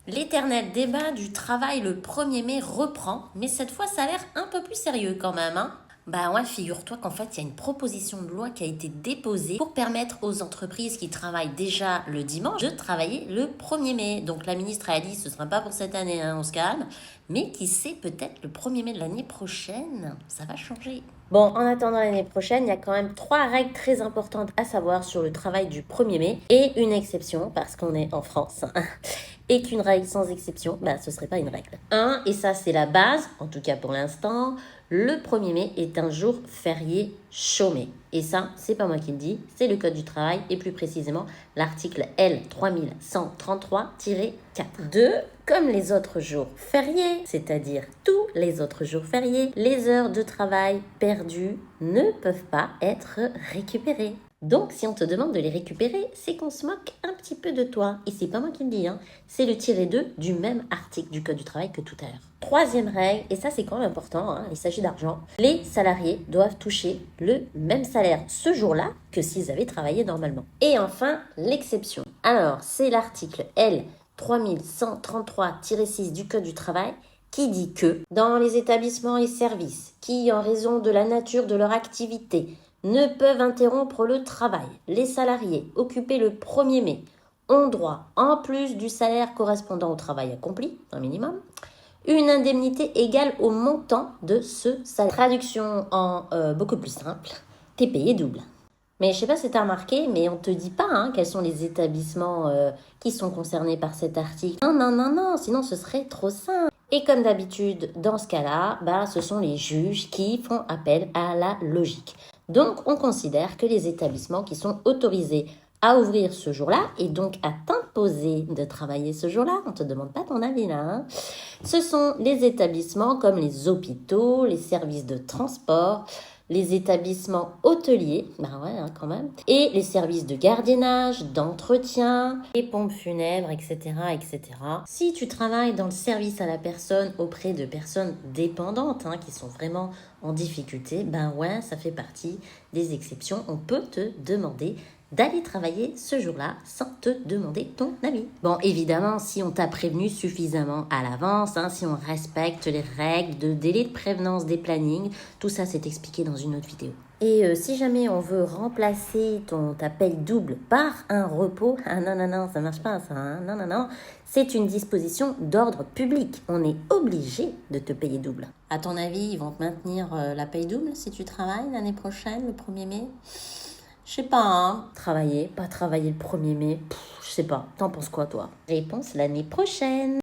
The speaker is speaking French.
L'éternel débat du travail le 1er mai reprend, mais cette fois ça a l'air un peu plus sérieux quand même, hein. Bah ouais, figure-toi qu'en fait, il y a une proposition de loi qui a été déposée pour permettre aux entreprises qui travaillent déjà le dimanche de travailler le 1er mai. Donc la ministre a dit, ce ne sera pas pour cette année, hein, on se calme, mais qui sait, peut-être le 1er mai de l'année prochaine, ça va changer. Bon, en attendant l'année prochaine, il y a quand même 3 règles très importantes à savoir sur le travail du 1er mai et une exception, parce qu'on est en France. Et qu'une règle sans exception, bah, ce serait pas une règle. Et ça c'est la base, en tout cas pour l'instant, le 1er mai est un jour férié chômé. Et ça, c'est pas moi qui le dis, c'est le Code du travail et plus précisément l'article L3133-4. 2. Comme les autres jours fériés, c'est-à-dire tous les autres jours fériés, les heures de travail perdues ne peuvent pas être récupérées. Donc, si on te demande de les récupérer, c'est qu'on se moque un petit peu de toi. Et c'est pas moi qui le dis, hein. C'est le -2 du même article du Code du travail que tout à l'heure. 3e règle, et ça c'est quand même important, hein, il s'agit d'argent. Les salariés doivent toucher le même salaire ce jour-là que s'ils avaient travaillé normalement. Et enfin, l'exception. Alors, c'est l'article L3133-6 du Code du travail qui dit que dans les établissements et services qui, en raison de la nature de leur activité, ne peuvent interrompre le travail, les salariés occupés le 1er mai ont droit, en plus du salaire correspondant au travail accompli, un minimum, une indemnité égale au montant de ce salaire. Traduction en beaucoup plus simple, t'es payé double. Mais je sais pas si t'as remarqué, mais on te dit pas hein, quels sont les établissements qui sont concernés par cet article. Non, sinon ce serait trop simple. Et comme d'habitude, dans ce cas-là, bah, ce sont les juges qui font appel à la logique. Donc, on considère que les établissements qui sont autorisés à ouvrir ce jour-là et donc à t'imposer de travailler ce jour-là, on ne te demande pas ton avis là, hein, ce sont les établissements comme les hôpitaux, les services de transport, les établissements hôteliers, bah ouais, hein, quand même, et les services de gardiennage, d'entretien, les pompes funèbres, etc., etc. Si tu travailles dans le service à la personne auprès de personnes dépendantes, hein, qui sont vraiment en difficulté, ben ouais, ça fait partie des exceptions. On peut te demander d'aller travailler ce jour-là sans te demander ton avis. Bon, évidemment, si on t'a prévenu suffisamment à l'avance, hein, si on respecte les règles de délai de prévenance des plannings, tout ça c'est expliqué dans une autre vidéo. Et si jamais on veut remplacer ta paye double par un repos, ah non, ça marche pas ça, hein, non, c'est une disposition d'ordre public. On est obligé de te payer double. À ton avis, ils vont te maintenir la paye double si tu travailles l'année prochaine, le 1er mai ? Je sais pas, hein. Travailler, pas travailler le 1er mai, je sais pas. T'en penses quoi, toi ? Réponse l'année prochaine.